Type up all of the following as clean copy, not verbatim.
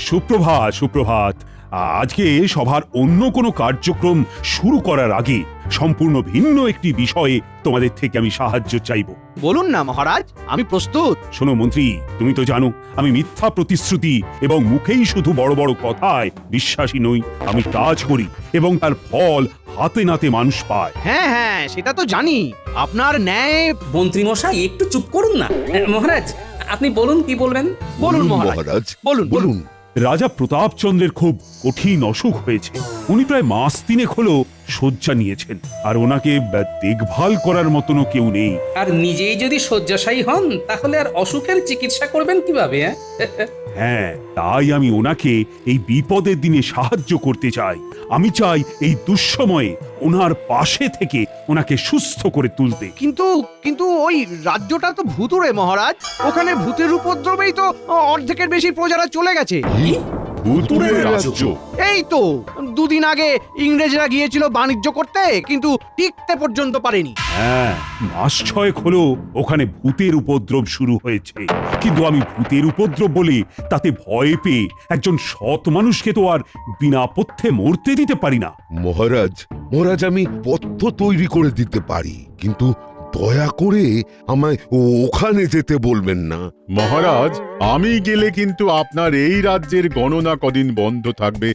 সুপ্রভাত সুপ্রভাত। আজকে সভার অন্য কোনো কার্যক্রম শুরু করার আগে সম্পূর্ণ ভিন্ন একটি বিষয়ে তোমাদের থেকে আমি সাহায্য চাইব। বলুন না মহারাজ, আমি প্রস্তুত। শোনো মন্ত্রী, তুমি তো জানো আমি মিথ্যা প্রতিশ্রুতি এবং মুখেই শুধু বড় বড় কথায় বিশ্বাসী নই। আমি কাজ করি এবং তার ফল হাতে নাতে মানুষ পায়। হ্যাঁ হ্যাঁ, সেটা তো জানি। আপনার ন্যায়। মন্ত্রী মশাই একটু চুপ করুন না। মহারাজ আপনি বলুন, কি বলবেন? বলুন মহারাজ, বলুন বলুন। রাজা প্রতাপচন্দ্রের খুব কঠিন অসুখ হয়েছে। উনি প্রায় মাস 3 হলো শয্যা নিয়েছেন, আর ওনাকে দেখভাল করার মতনও কেউ নেই। আর নিজেই যদি শয্যাশায়ী হন তাহলে আর অসুখের চিকিৎসা করবেন কিভাবে? হ্যাঁ, তাই আমি ওনাকে এই বিপদের দিনে সাহায্য করতে চাই। আমি চাই এই দুঃসময়ে ওনার পাশে থেকে ওনাকে সুস্থ করে তুলতে। কিন্তু কিন্তু ওই রাজ্যটা তো ভুতুড়ে মহারাজ। ওখানে ভূতের উপদ্রবেই তো অর্ধেকের বেশি প্রজারা চলে গেছে। ভুতুড়ে রাজ্য? এই তো 2 দিন আগে ইংরেজরা গিয়েছিল বাণিজ্য করতে, কিন্তু টিকতে পর্যন্ত পারেনি। হ্যাঁ, মাস 6 হলো ওখানে ভূতের উপদ্রব শুরু হয়েছে। কিন্তু আমি ভূতের উপদ্রব বলে তাতে ভয় পেয়ে একজন সৎ মানুষকে তো আর বিনা পথ্যে মরতে দিতে পারি না। মহারাজ আমি পথ্য তৈরি করে দিতে পারি, কিন্তু দয়া করে আমায় ওখানে যেতে বলবেন না। মহারাজ, আমি গেলে কিন্তু আপনার এই রাজ্যের গণনা কদিন বন্ধ থাকবে।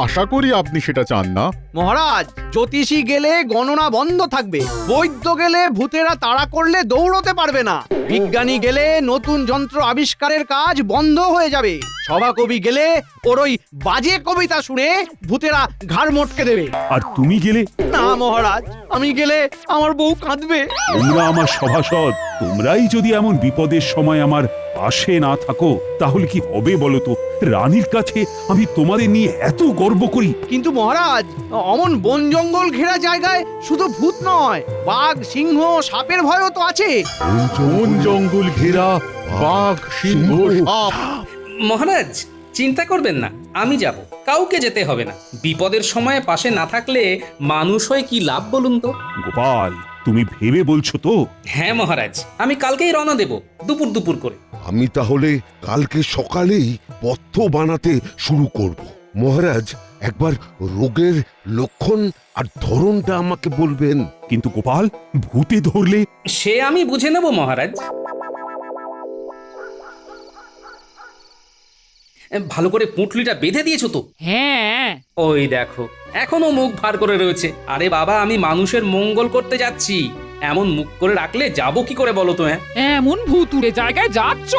আশা করি আপনি সেটা চান না। মহারাজ, জ্যোতিষী গেলে গণনা বন্ধ থাকবে, বৈদ্য গেলে ভূতেরা তাড়া করলে দৌড়তে পারবে না, বিজ্ঞানী গেলে নতুন যন্ত্র আবিষ্কারের কাজ বন্ধ হয়ে যাবে, সভাকবি গেলে ওর ওই বাজে কবিতা শুনে ভূতেরা ঘাড় মটকে দেবে। আর তুমি গেলে? না মহারাজ, আমি গেলে আমার বউ কাঁদবে। তোমরা আমার সভাসদ, তোমরাই যদি এমন বিপদের সময় আমার পাশে না থাকো তাহলে কি হবে বলো তো? রানীর কাছে আমি তোমাদের নিয়ে এত গর্ব করি। কিন্তু মহারাজ, অমন বন জঙ্গল ঘেরা জায়গায় শুধু ভূত নয়, বাঘ, সিংহ, সাপের ভয়ও তো আছে। বন জঙ্গল ঘেরা বাঘ, সিংহ, সাপ। মহারাজ চিন্তা করবেন না, আমি যাব, কাউকে যেতে হবে না। বিপদের সময় পাশে না থাকলে মানুষ হয়ে কি লাভ বলুন তো? গোপাল, তুমি ভেবে বলছো তো? হ্যাঁ মহারাজ, আমি কালকেই রওনা দেব, দুপুর দুপুর করে। আমি তাহলে কালকে সকালেই পথ্য বানাতে শুরু করব। মহারাজ, একবার রোগের লক্ষণ আর ধরনটা আমাকে বলবেন। কিন্তু গোপাল, ভূতে ধরলে? সে আমি বুঝে নেব মহারাজ। ভালো করে পুঁটলিটা বেঁধে দিয়েছো তো? হ্যাঁ। ওই দেখো, এখনো মুখ ভার করে রয়েছে। আরে বাবা, আমি মানুষের মঙ্গল করতে যাচ্ছি, এমন মুখ করে রাখলে যাবো কি করে বলো তো? এমন ভুতুড়ে জায়গায় যাচ্ছ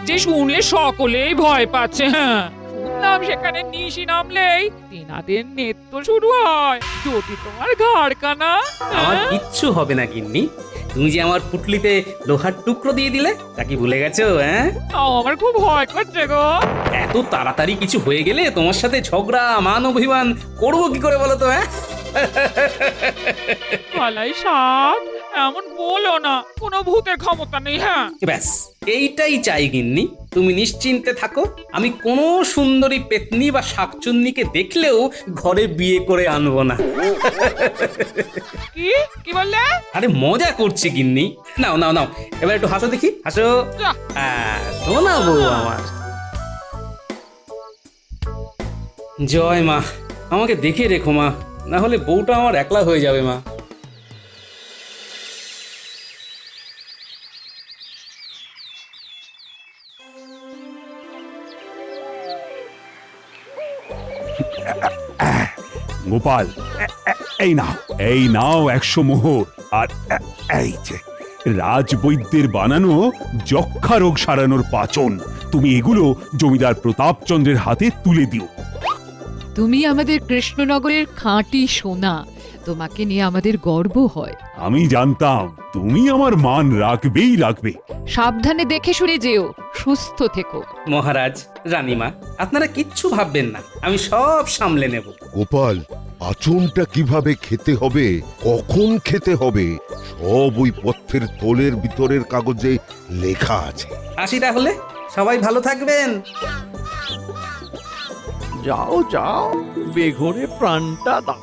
যে শুনে সকলেই ভয় পাচ্ছে। হ্যাঁ, শুনলাম সেখানে নিশি নামলেই তেনাদের নৃত্য শুরু হয়। যদি তোমার ঘাড় কানা। আমার কিচ্ছু হবে না গিন্নি। তুমি যে আমার পুটলিতে লোহার টুকরো দিয়ে দিলে, তা কি ভুলে গেছো? আমার খুব ভয় করছে গো। এত তাড়াতাড়ি কিছু হয়ে গেলে তোমার সাথে ঝগড়া, মান অভিমান করবো কি করে বলো তো? গলায় সাপ, এমন বলো না, কোনো ভূতের ক্ষমতা নেই। হ্যাঁ, ব্যাস এইটাই চাই গিন্নি, তুমি নিশ্চিন্তে থাকো। আমি কোনো সুন্দরী পেতনি বা শাকচুন্নিকে দেখলেও ঘরে বিয়ে করে আনবো না। কি কি বললে? আরে মজা করছি গিন্নি। নাও নাও নাও, এবার একটু হাসো দেখি, হাসো। শোনা বউ আমার। জয় মা, আমাকে দেখে রেখো মা, না হলে বউটা আমার একলা হয়ে যাবে মা। গোপাল, এই নাও 100 মোহর। আর এই যে রাজবৈদ্যের বানানো যক্ষা রোগ সারানোর পাচন, তুমি এগুলো জমিদার প্রতাপচন্দ্রের হাতে তুলে দিও। তুমি আমাদের কৃষ্ণনগরের খাঁটি সোনা, তোমাকে নিয়ে আমাদের গর্ব হয়। আমি জানতাম তুমি আমার মান রাখবেই রাখবে। সাবধানে দেখে শুনে যেও, সুস্থ থেকো। মহারাজ, রানীমা, আপনারা কিচ্ছু ভাববেন না, আমি সব সামলে নেব। গোপাল, পাচনটা কিভাবে খেতে হবে, কখন খেতে হবে, সব ওই পথ্যের থলের ভিতরের কাগজে লেখা আছে। আসি তাহলে, সবাই ভালো থাকবেন। যাও যাও, বেঘরে প্রাণটা দাও।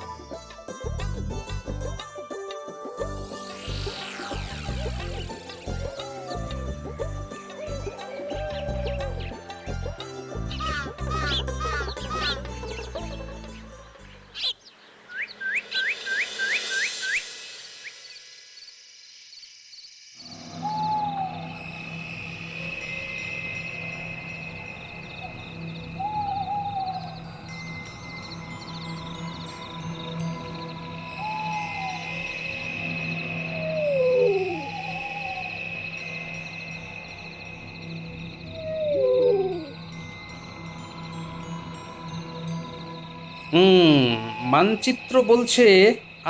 মানচিত্র বলছে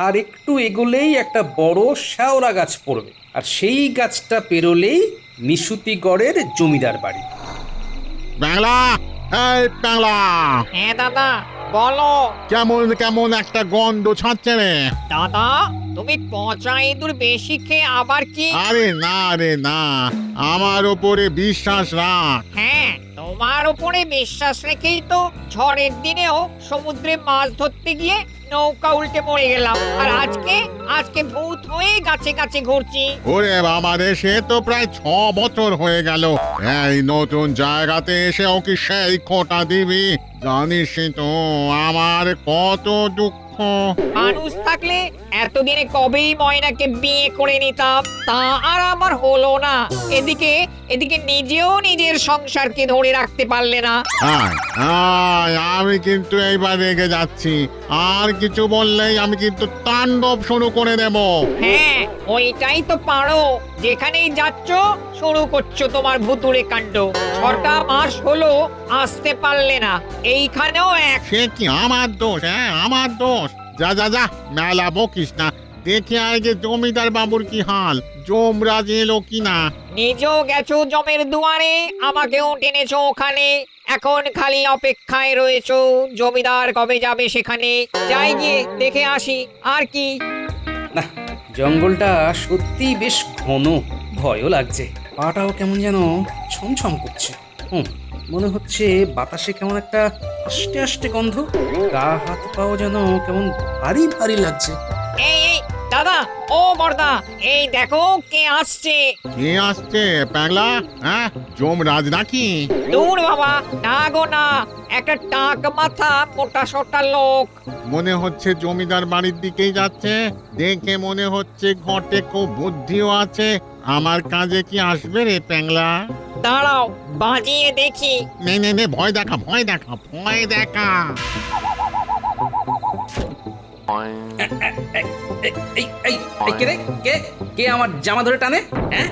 আর একটু এগোলেই একটা বড় শ্যাওড়া গাছ পড়বে, আর সেই গাছটা পেরোলেই নিশুতিগড়ের জমিদার বাড়ি। বাংলা, এই বাংলা, হ্যাঁ দাদা বলো। কেমন কেমন একটা গন্ধ ছাড়ছে রে। দাদা তুমি পচা ইঁদুর বেশি খেয়ে আবার কি? আরে না রে না, আমার ওপরে বিশ্বাস রাখ। হ্যাঁ তোমার উপরে বিশ্বাস রেখেই তো ঝড়ের দিনেও সমুদ্রে মাছ ধরতে গিয়ে নৌকা উল্টে মরে গেলাম, আর আজকে ভূত হয়ে গাছে গাছে ঘুরছি। ওরে বাবা রে, সে তো প্রায় 6 বছর হয়ে গেল। এই নতুন জায়গাতে এসে ও কি সেই খোঁটা দিবি? জানিস তো আমার কত দুঃখ। মানুষ থাকলে এতদিনে কবেই ময়নাকে বিয়ে করে নিতাম, তা আর আমার হলো না। এদিকে নিজেও নিজের সংসারকে ধরে রাখতে পারলে না। আয়, আয়, আমি কিন্তু এইবার রেগে যাচ্ছি। আর কিছু বললেই আমি কিন্তু তাণ্ডব শুরু করে দেব। হ্যাঁ ওইটাই তো পারো, যেখানেই যাচ্ছ শুরু করছো তোমার ভুতুড়ে কাণ্ড। 6টা মাস হলো আসতে পারলে না, এইখানেও এক। সে কি আমার দোষ? হ্যাঁ আমার দোষ। যা যা যা, মেলা বকিস না। দেখে আগে জমিদার বাবুর কি হাল, যমরাজ এলো কিনা। নিজেও গেছো জমের দুয়ারে, আমাকেও টেনেছো ওখানে। এখন খালি অপেক্ষায় রয়েছো জমিদার কবে যাবে সেখানে। যাই গিয়ে দেখে আসি আর কি। না, জঙ্গলটা সত্যিই বেশ ঘন, ভয়ও লাগছে। পাটাও কেমন যেন ছমছম করছে। মনে হচ্ছে বাতাসে কেমন একটা আস্তে আস্তে গন্ধ। গা হাত পাও যেন কেমন ভারী ভারী লাগছে। এই দাদা, ও বর্দা, এই দেখো কে আসছে। কে আসছে পাগলা? হ্যাঁ, যমরাজ নাকি? দূর বাবা, না গো না, একটা টাক মাথা মোটা সোটা লোক। মনে হচ্ছে জমিদার বাড়ির দিকেই যাচ্ছে। দেখে মনে হচ্ছে ঘটে খুব বুদ্ধিও আছে। আমার কাজে কি আসবে রে প্যাংলা? দাঁড়াও বাজিয়ে দেখি। নে নে নে, ভয় দেখা ভয় দেখা ভয় দেখা। কে রে? কে কে আমার জামা ধরে টানে? হ্যাঁ,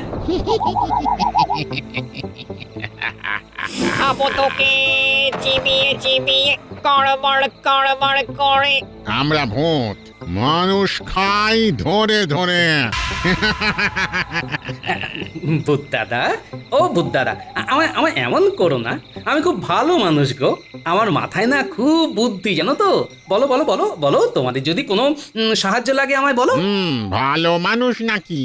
খাবো তোকে চিবিয়ে চিবিয়ে, কড়মড় করে। আমরা ভূত, মানুষ খাই ধরে ধরে। বুদ্দাদা, ও বুদ্দাদা, আমার এমন করো না। আমি খুব ভালো মানুষ গো। আমার মাথায় না খুব বুদ্ধি, জানো তো। বলো বলো বলো বলো, তোমাদের যদি কোনো সাহায্য লাগে আমায় বলো। ভালো মানুষ নাকি?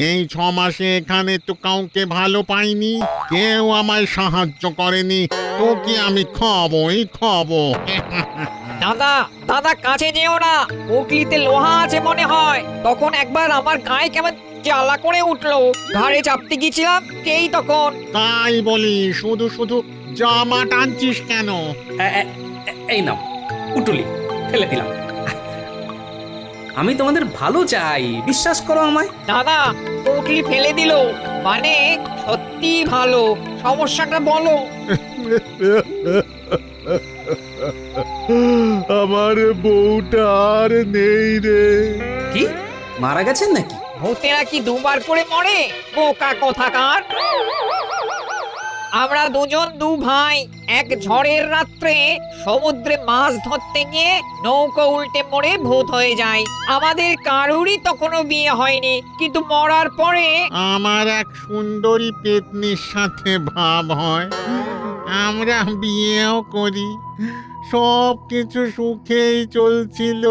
এই 6 মাসে এখানে তো কাউকে ভালো পাইনি, কেউ আমায় সাহায্য করেনি। তোকে আমি খাবই খাবো। দাদা কাছে যেও না, পুটলিতে লোহা আছে মনে হয়। তখন একবার আমার গায়ে কেমন জ্বালা করে উঠলো, ঘাড়ে চাপতে গিয়েছিলাম সেই তখন। তাই বলি শুধু শুধু জামা টানছিস কেন? এই নাও উটুলি, ফেলে দিলাম। আমি তোমাদের ভালো চাই, বিশ্বাস করো আমায়। দাদা পুটলি ফেলে দিল মানে সত্যি ভালো। সমস্যাটা বলো। আমার বউটা আর নেই রে। কি, মারা গেছেন নাকি? ভূতেরা কি 2বার করে মরে? বোকা কোথাকার। আমরা দুজন 2 ভাই এক ঝড়ের রাত্রে সমুদ্রে মাছ ধরতে গিয়ে নৌকো উল্টে মরে ভূত হয়ে যায়। আমাদের কারুরই তখনও বিয়ে হয়নি, কিন্তু মরার পরে আমার এক সুন্দরী পেতনির সাথে ভাব হয়, আমরা বিয়েও করি। সব কিছু সুখেই চলছিল,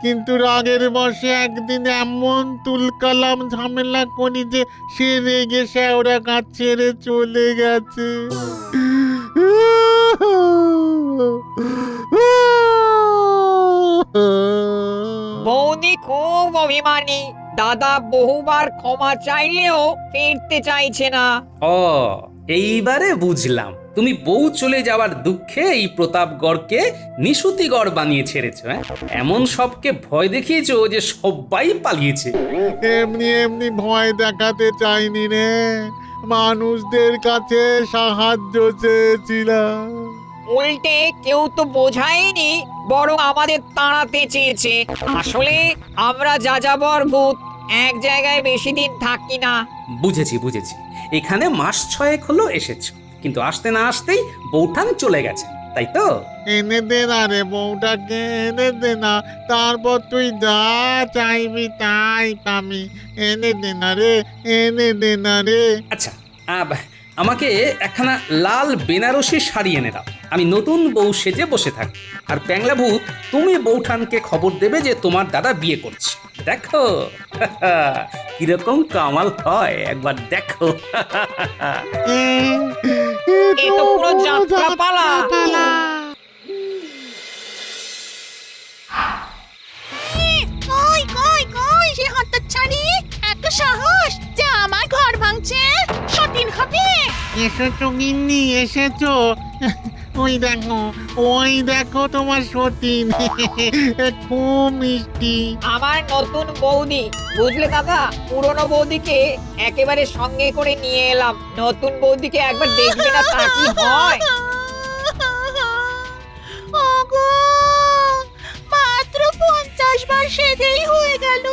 কিন্তু রাগের বশে একদিন এমন তুলকালাম ঝামেলা করি যে সে রেগে শ্যাওড়া গাছ ছেড়ে চলে গেছে। বৌদি খুব অভিমানী। দাদা বহুবার ক্ষমা চাইলেও ফিরতে চাইছে না। ও, এইবারে বুঝলাম। তুমি বউ চলে যাওয়ার দুঃখে এই প্রতাপগড়কে নিশুতিগড় বানিয়ে ছেড়েছো। হ্যাঁ, এমন সবকে ভয় দেখিয়েছো যে সবাই পালিয়েছে। এমনি এমনি ভয় দেখাতে চাইনি রে, মানুষদের কাছে সাহায্য চেয়েছিলাম। উল্টে কেউ তো বোঝায়নি, বরং আমাদের তাড়াতে চেয়েছে। আসলে আমরা যাযাবর ভূত, এক জায়গায় বেশি দিন থাকি না। বুঝেছি বুঝেছি, এখানে মাস 6 হলো এসেছো, কিন্তু আসতে না আসতেই বৌঠান চলে গেছে। তাই তো? এনে দে না রে বউটাকে, এনে দে না, তারপর তুই যা চাইবি তাই পাবি। এনে দে না রে, এনে দে না রে। আচ্ছা, আমাকে একখানা লাল বেনারসি শাড়ি এনে দাও। আমি নতুন বউ সেজে বসে থাকি। আর প্যাংলা ভূত, তুমি বউঠানকে খবর দেবে যে তোমার দাদা বিয়ে করছে। দেখো কিরকম কামাল হয়, একবার দেখো। এ তো পুরো যাত্রাপালা। কই কই কই সে হতচ্ছাড়ি, এত সাহস যে আমার ঘর ভাঙছে, সতীন হবে। এসেছো গিন্নি, এসেছো। ওই দেখো তোমার সতীন। খুব মিষ্টি। আমার নতুন বৌদি, বুঝলে দাদা, পুরনো বৌদিকে একেবারে সঙ্গে করে নিয়ে এলাম। নতুন বৌদিকে একবার দেখবে না তা কি হয়? ওগো, মাত্র 50 বার সেজেই হয়ে গেল,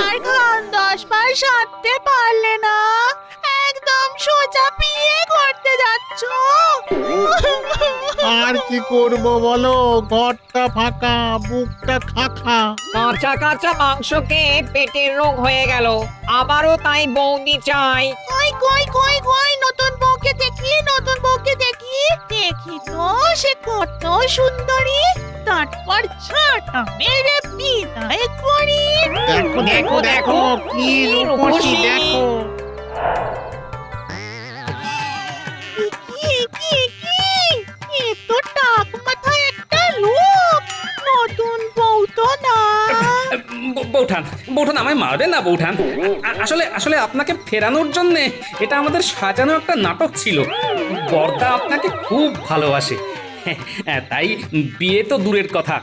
আর ঘর 10 বার সারতে পারলে না, একদম সোজা বিয়ে করতে যাচ্ছ। আর কি করব বলো, ঘরটা ফাঁকা, বুকটা খাখা। কাঁচা কাঁচা মাংসকে পেটের রোগ হয়ে গেল। আমারও তাই বৌদি চাই। কই কই কই কই নতুন বউকে দেখি, নতুন বউকে দেখি, দেখি তো সে কত সুন্দরী, তারপর ছাটা মেরে বিদায় করি। দেখো দেখো দেখো কি রূপসী, দেখো। কি কি কি, এ তো টাক মাথায় একটা লোক, নতুন বউ তো না। বৌঠান, বৌঠান আমায় মারবে না বৌঠান। আসলে আসলে আপনাকে ফেরানোর জন্য এটা আমাদের সাজানো একটা নাটক ছিল। বর্দা আপনাকে খুব ভালোবাসে, তাই বিয়ে তো দূরের কথা,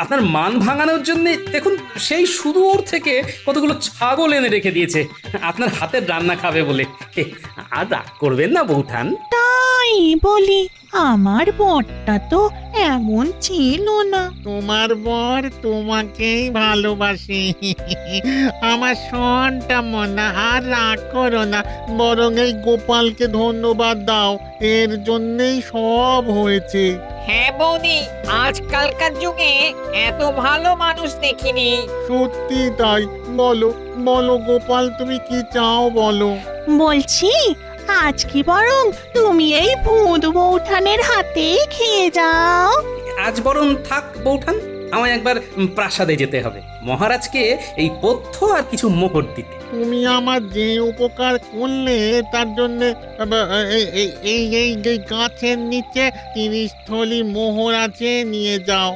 আপনার মান ভাঙানোর জন্য দেখুন সেই সুদূর থেকে কতগুলো ছাগল এনে রেখে দিয়েছে আপনার হাতের রান্না খাবে বলে। আর রাগ করবেন না বৌঠান। তাই বলি, আমার বরটা তো এমন ছিল না। তোমার বর তোমাকেই ভালোবাসে। আমার সনটা মনা, আর রাগ করো না, বরং এই গোপালকে ধন্যবাদ দাও, এর জন্যই সব হয়েছে। হ্যাঁ বৌদি, আজকালকার যুগে এত ভালো মানুষ দেখিনি। সত্যি তাই। বলো বলো গোপাল, তুমি কি চাও বলো। বলছি, আজ কি বরং তুমি এই ভূত বৌঠানের হাতেই খেয়ে যাও। আজ বরং থাক বৌঠান, আমায় একবার প্রাসাদে যেতে হবে মহারাজকে এই পথ্য আর কিছু মোহর দিতে। তুমি আমার যে উপকার করলে তার জন্য এই গাছের নিচে 30 থলি মোহর আছে, নিয়ে যাও।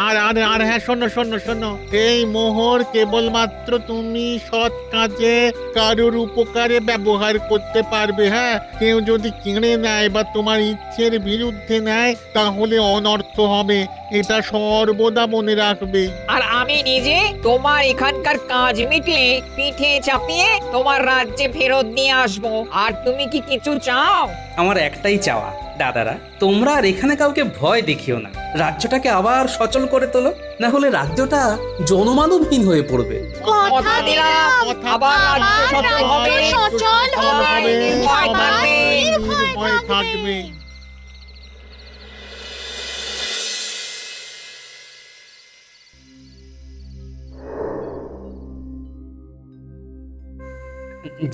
আর আর আর হ্যাঁ, শোনো শোনো শোনো, এই মোহর কেবলমাত্র তুমি সৎ কাজে কারোর উপকারে ব্যবহার করতে পারবে। হ্যাঁ, কেউ যদি কিনে নেয় বা তোমার ইচ্ছের বিরুদ্ধে নেয় তাহলে অনর্থ হবে, এটা সর্বদা মনে রাখবে। আর আমি নিজে তোমার এখানকার কাজ মিটলে পিঠে চাপিয়ে তোমার রাজ্যে ফেরত নিয়ে আসবো। আর তুমি কি কিছু চাও? আমার একটাই চাওয়া, দাদারা, তোমরা আর এখানে কাউকে ভয় দেখিও না। রাজ্যটাকে আবার সচল করে তোলো, না হলে রাজ্যটা জনমানবহীন হয়ে পড়বে। কথা দিলাম, আবার রাজ্য সচল হবে, সচল হবে, ভয় থাকবে। ভয় থাকবে।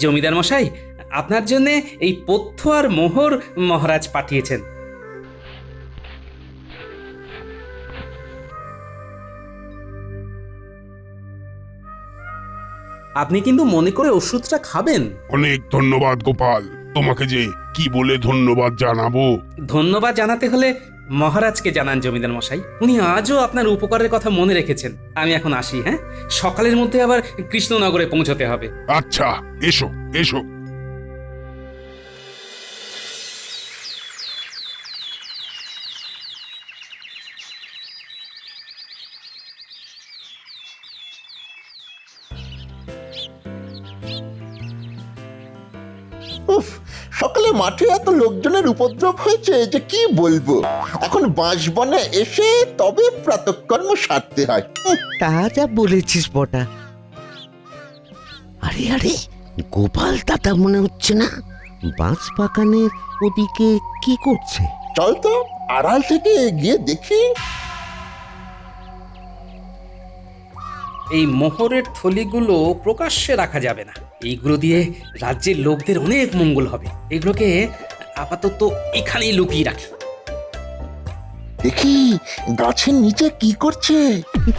জমিদার মশাই, আপনার জন্য এই পথ্য আর মোহর মহারাজ পাঠিয়েছেন। আপনি কিন্তু মনে করে ওষুধটা খাবেন। অনেক ধন্যবাদ গোপাল, তোমাকে যে কি বলে ধন্যবাদ জানাবো। ধন্যবাদ জানাতে হলে মহারাজকে জানান জমিদার মশাই, উনি আজও আপনার উপকারের কথা মনে রেখেছেন। আমি এখন আসি, হ্যাঁ, সকালের মধ্যে আবার কৃষ্ণনগরে পৌঁছতে হবে। আচ্ছা, এসো এসো। উফ, সকালে মাঠে এত লোকজনের উপদ্রব হয়েছে যে কি বলবো। এখন বাঁশবনে এসে তবে প্রাতঃকর্ম সারতে হয়। তা যা বলেছিস বটা। আরে আরে, গোপাল দাদা মনে হচ্ছে না? বাঁশ বাগানের ওদিকে কি করছে? চল তো আড়াল থেকে গিয়ে দেখি। এই মোহরের থলিগুলো প্রকাশ্যে রাখা যাবে না। এইগুলো দিয়ে রাজ্যের লোকদের অনেক মঙ্গল হবে। এগুলোকে আপাতত এখানেই লুকিয়ে রাখি। দেখি গাছের নিচে কি করছে।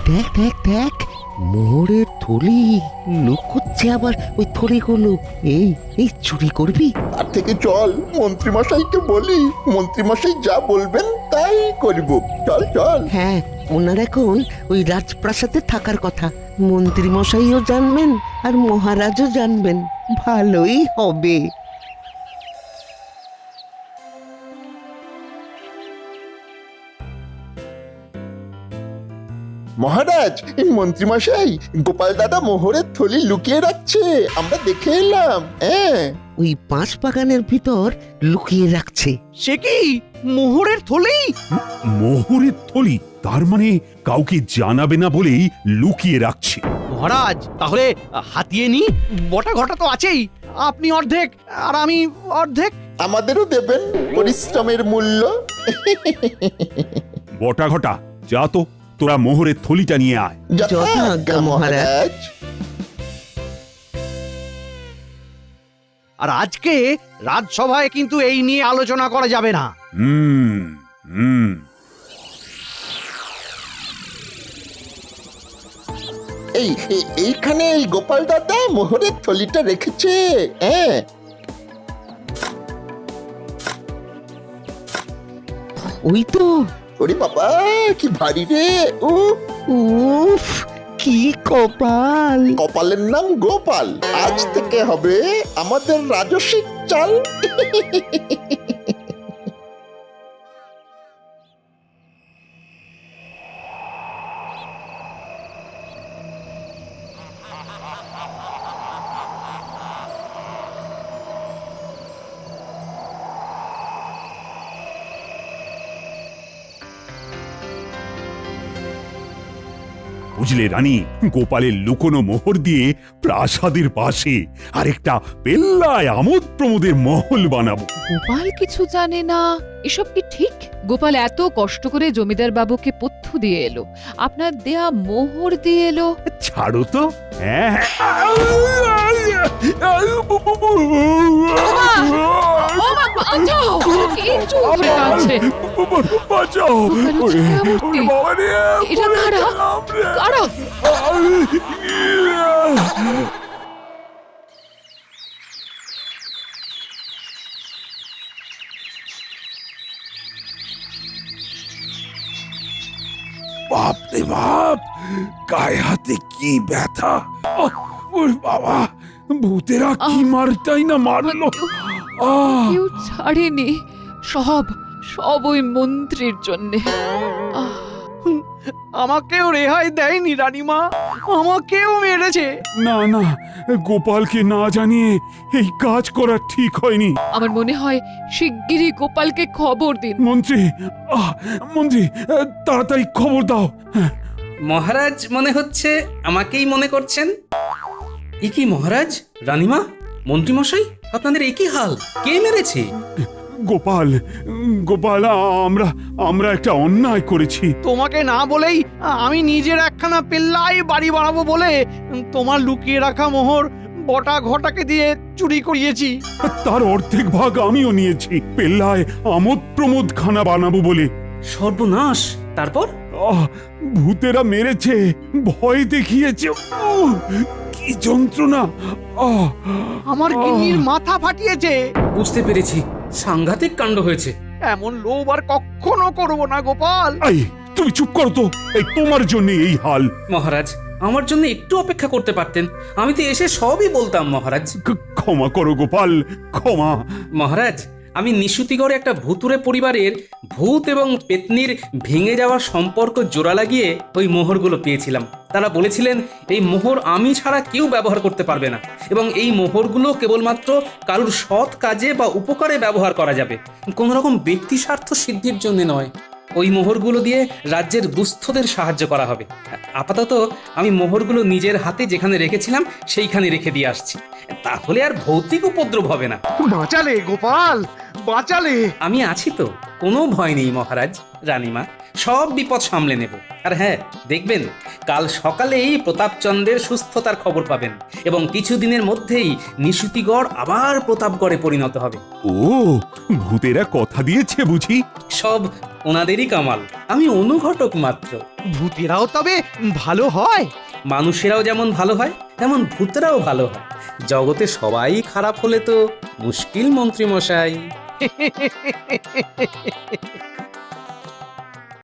দেখ দেখ দেখ, মোহরের থলি লুকোচ্ছে আবার ওই থলিগুলো। এই চুরি করবি? তার থেকে চল মন্ত্রীমশাইকে বলি, মন্ত্রীমশাই যা বলবেন তাই করব। চল চল। হ্যাঁ, ওনার এখন ওই রাজপ্রাসাদে থাকার কথা। মন্ত্রী মশাইও জানবেন আর মহারাজও জানবেন, ভালোই হবে। মহারাজ, এই মন্ত্রীমশাই গোপাল দাদা মোহরের থলি লুকিয়ে রাখছে, আমরা দেখে এলাম। হ্যাঁ, ওই বাঁশ বাগানের ভিতর লুকিয়ে রাখছে। সে কি মোহরের থলি? মোহরের থলি? তার মানে কাউকে জানাবে না বলেই লুকিয়ে রাখছে। মহারাজ, তাহলে হাতিয়ে নি। বটা ঘটা তো আছেই, আপনি অর্ধেক আর আমি অর্ধেক। আমাদেরও দেবেন পরিশ্রমের মূল্য। বটা ঘটা, যা তো, তোরা মোহরের থলিটা নিয়ে আয়। যথাজ্ঞা মহারাজ। আর আজকে রাজসভায় কিন্তু এই নিয়ে আলোচনা করা যাবে না। হুম হুম এইখানে এই গোপাল দাদা মোহরের থলিটা রেখেছে। হ্যাঁ, ওই তো। ওরে বাবা, কি ভারী রে। উফ, কি কপাল! কপালের নাম গোপাল, আজ থেকে হবে আমাদের রাজস্বিক চাল। বুঝলে রানী, গোপালের লুকোনো মোহর দিয়ে প্রাসাদের পাশে আরেকটা পেল্লায় আমোদ প্রমোদের মহল বানাবো। গোপাল কিছু জানে না, এসব কি ঠিক? গোপাল এত কষ্ট করে জমিদার বাবুকে পথ্য দিয়ে এলো, আপনার দেয়া মোহর দিয়ে এলো। ছাড়ো তো। হ্যাঁ বাঁচাও! কি চোখে কাঁদছে? বাঁচাও! ওরে, ওরে বাবা রে! এটা কারা? কারা? বাপ রে বাপ, গায়ে হাতে কি ব্যথা! ওর বাবা, ভূতেরা কি মারটাই না মারলো। কেউ ছাড়েনি, সব ওই মন্ত্রীর জন্যে। আমাকেও রেহাই দেয়নি রানীমা, আমাকেও মেরেছে। না না, গোপালকে না জানিয়ে এই কাজ করা ঠিক হয়নি। আমার মনে হয় শিগগিরই গোপালকে খবর দিন। মন্ত্রী, মন্ত্রী, তাড়াতাড়ি খবর দাও। মহারাজ মনে হচ্ছে আমাকেই মনে করছেন। এ কি মহারাজ, রানীমা, মন্ত্রীমশাই, আপনাদের একই হাল? কে মেরেছে? গোপাল, গোপাল, আমরা একটা অন্যায় করেছি। তোমাকে না বলেই আমি নিজের একখানা পেল্লাই বাড়ি বানাবো বলে তোমার লুকিয়ে রাখা মোহর বটা ঘটাকে দিয়ে চুরি করিয়েছি। তার অর্ধেক ভাগ আমিও নিয়েছি, পেল্লায় আমোদ প্রমোদ খানা বানাবো বলে। সর্বনাশ! তারপর? ভূতেরা মেরেছে, ভয় দেখিয়েছে। কি যন্ত্রণা! আমার গিন্নির মাথা ফাটিয়েছে। বুঝতে পেরেছি, সাংঘাতিক কাণ্ড হয়েছে। এমন লোভ আর কখনো করবো না গোপাল। তুমি চুপ করো তো, এই তোমার জন্য এই হাল। মহারাজ, আমার জন্য একটু অপেক্ষা করতে পারতেন, আমি তো এসে সবই বলতাম। মহারাজ ক্ষমা করো গোপাল, ক্ষমা। মহারাজ, আমি নিশুতিগড়ে একটা ভুতুরে পরিবারের ভূত এবং পেতনির ভেঙে যাওয়া সম্পর্ক জোড়া লাগিয়ে ওই মোহরগুলো পেয়েছিলাম। তারা বলেছিলেন এই মোহর আমি ছাড়া কেউ ব্যবহার করতে পারবে না এবং এই মোহরগুলো কেবলমাত্র কারুর সৎ কাজে বা উপকারে ব্যবহার করা যাবে, কোনো রকম ব্যক্তি স্বার্থ সিদ্ধির জন্য নয়। ওই মোহরগুলো দিয়ে রাজ্যের দুস্থদের সাহায্য করা হবে। আপাতত আমি মোহরগুলো নিজের হাতে যেখানে রেখেছিলাম সেইখানে রেখে দিয়ে আসছি। তাহলে আর ভৌতিক উপদ্রব হবে না। বাঁচালে গোপাল, বাঁচালে। আমি আছি তো, কোনো ভয় নেই মহারাজ, রানীমা, সব বিপদ সামলে নেব। আর হ্যাঁ, দেখবেন কাল সকালেই প্রতাপচন্দ্রের সুস্থতার খবর পাবেন এবং কিছুদিনের মধ্যেই নিশুতিগড় আবার প্রতাপগড়ে পরিণত হবে। ও, ভূতেরা কথা দিয়েছে বুঝি? সব ওনাদেরই কামাল, আমি অনুঘটক মাত্র। ভূতেরাও তবে ভালো হয়? মানুষেরাও যেমন ভালো হয় তেমন ভূতেরাও ভালো হয়। জগতে সবাই খারাপ হলে তো মুশকিল মন্ত্রী মশাই।